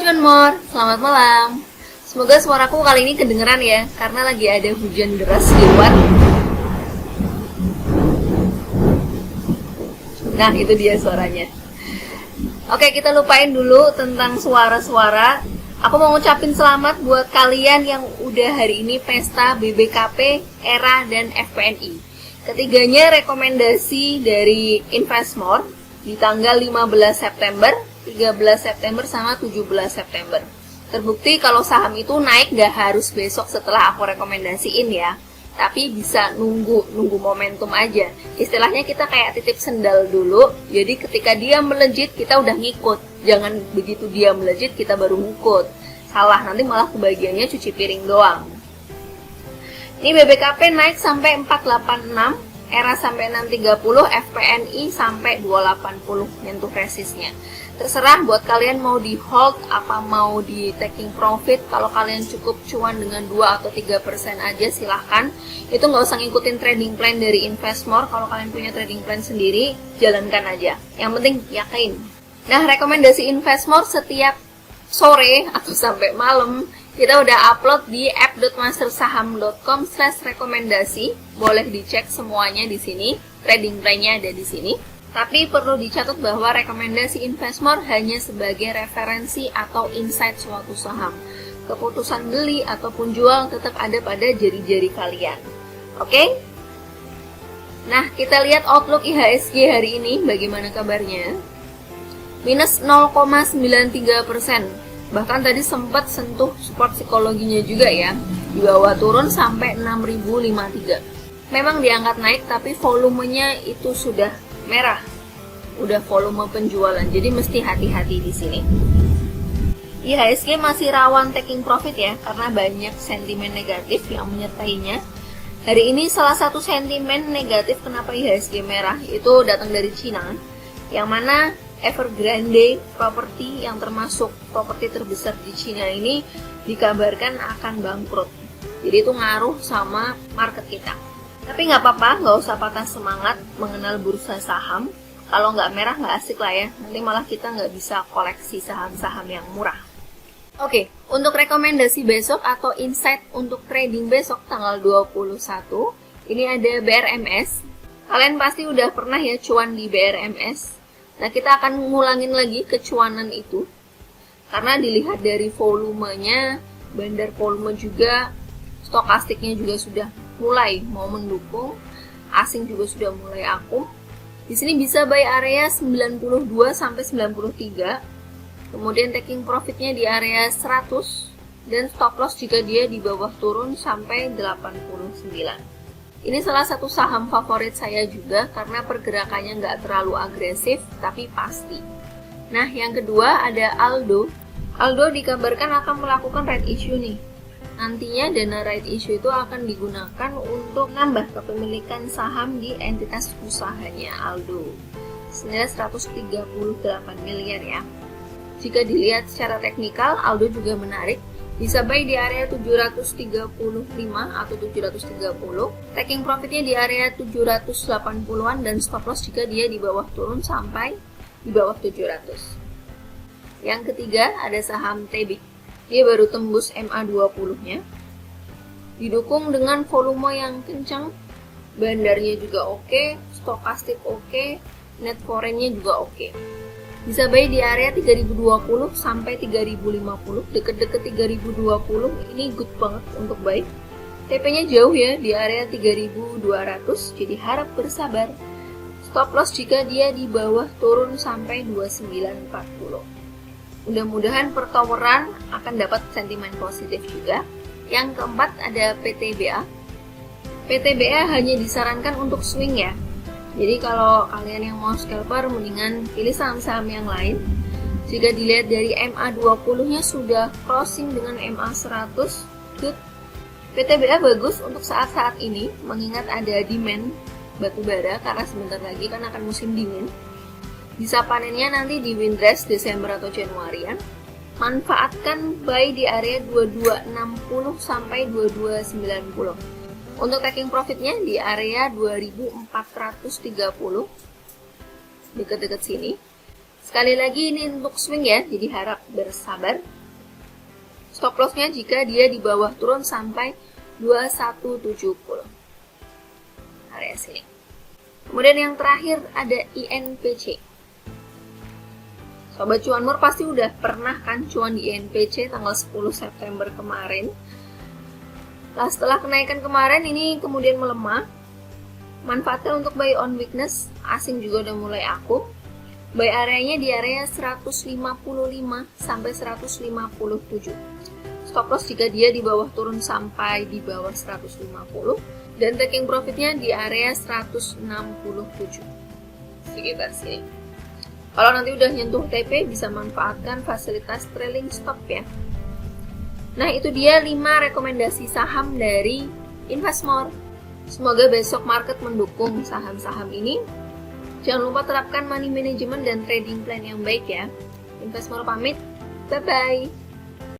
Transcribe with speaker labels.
Speaker 1: Cuanmor, selamat malam. Semoga suaraku kali ini kedengeran ya, karena lagi ada hujan deras di luar. Nah, itu dia suaranya. Oke, kita lupain dulu tentang suara-suara. Aku mau ngucapin selamat buat kalian yang udah hari ini pesta BBKP, ERA, dan FPNI. Ketiganya rekomendasi dari Investmore di tanggal 15 September, 13 September, sama 17 September. Terbukti kalau saham itu naik gak harus besok setelah aku rekomendasiin ya, tapi bisa nunggu momentum aja. Istilahnya kita kayak titip sendal dulu, jadi ketika dia melejit kita udah ngikut. Jangan begitu dia melejit kita baru ngikut. Salah, nanti malah kebagiannya cuci piring doang. Ini BBKP naik sampai 486, ERA sampai 630, FPNI sampai 280 nyentuh resistnya. Terserah buat kalian mau di hold apa mau di taking profit. Kalau kalian cukup cuan dengan 2 atau 3% aja silahkan. Itu nggak usah ngikutin trading plan dari Investmore. Kalau kalian punya trading plan sendiri, jalankan aja. Yang penting yakin. Nah, rekomendasi Investmore setiap sore atau sampai malam kita udah upload di app.mastersaham.com/rekomendasi. Boleh dicek semuanya di sini. Trading plan-nya ada di sini. Tapi perlu dicatat bahwa rekomendasi Investmore hanya sebagai referensi atau insight suatu saham. Keputusan beli ataupun jual tetap ada pada jari-jari kalian. Oke? Nah, kita lihat outlook IHSG hari ini bagaimana kabarnya. Minus 0,93%. Bahkan tadi sempat sentuh support psikologinya juga ya. Di bawah turun sampai 6.053. Memang diangkat naik tapi volumenya itu sudah merah, udah volume penjualan, jadi mesti hati-hati di sini. IHSG masih rawan taking profit ya, karena banyak sentimen negatif yang menyertainya. Hari ini salah satu sentimen negatif kenapa IHSG merah itu datang dari Cina, yang mana Evergrande Property yang termasuk properti terbesar di Cina ini dikabarkan akan bangkrut. Jadi itu ngaruh sama market kita. Tapi nggak apa-apa, nggak usah patah semangat mengenal bursa saham. Kalau nggak merah nggak asik lah ya, nanti malah kita nggak bisa koleksi saham-saham yang murah. Oke, untuk rekomendasi besok atau insight untuk trading besok tanggal 21, ini ada BRMS. Kalian pasti udah pernah ya cuan di BRMS. Nah, kita akan ngulangin lagi kecuanan itu. Karena dilihat dari volumenya, bandar volume juga, stokastiknya juga sudah mulai mau mendukung, asing juga sudah mulai akum. Di sini bisa buy area 92 sampai 93. Kemudian taking profitnya di area 100 dan stop loss jika dia di bawah turun sampai 89. Ini salah satu saham favorit saya juga karena pergerakannya nggak terlalu agresif tapi pasti. Nah, yang kedua ada Aldo. Aldo dikabarkan akan melakukan right issue nih. Nantinya dana right issue itu akan digunakan untuk nambah kepemilikan saham di entitas usahanya Aldo. Senilai 138 miliar ya. Jika dilihat secara teknikal, Aldo juga menarik. Bisa buy di area 735 atau 730. Taking profitnya di area 780-an dan stop loss jika dia di bawah turun sampai di bawah 700. Yang ketiga ada saham Tebik. Dia baru tembus MA20-nya. Didukung dengan volume yang kencang, bandarnya juga oke, stokastik oke, net foreign-nya juga oke. Bisa buy di area 3020 sampai 3050, deket-deket 3020, ini good banget untuk buy. TP-nya jauh ya, di area 3200, jadi harap bersabar. Stop loss jika dia di bawah turun sampai 2940. Mudah-mudahan pertoweran akan dapat sentimen positif juga. Yang keempat ada PTBA. PTBA hanya disarankan untuk swing ya. Jadi kalau kalian yang mau scalper mendingan pilih saham-saham yang lain. Jika dilihat dari MA20-nya sudah crossing dengan MA100, good. PTBA bagus untuk saat-saat ini mengingat ada demand batubara karena sebentar lagi kan akan musim dingin. Bisa panennya nanti di windrush Desember atau Januarian. Manfaatkan buy di area 2260 sampai 2290. Untuk taking profitnya di area 2430, dekat-dekat sini. Sekali lagi ini untuk swing ya, jadi harap bersabar. Stop lossnya jika dia di bawah turun sampai 2170 area sini. Kemudian yang terakhir ada INPC. Sobat Cuanmor pasti udah pernah kan cuan di INPC tanggal 10 September kemarin. Nah, setelah kenaikan kemarin ini kemudian melemah. Manfaatkan untuk buy on weakness, asing juga udah mulai akum. Buy areanya di area 155 sampai 157. Stop loss jika dia di bawah turun sampai di bawah 150 dan taking profitnya di area 167 sekitar sini. Kalau nanti udah nyentuh TP bisa manfaatkan fasilitas trailing stop ya. Nah, itu dia 5 rekomendasi saham dari Investmore. Semoga besok market mendukung saham-saham ini. Jangan lupa terapkan money management dan trading plan yang baik ya. Investmore pamit. Bye bye.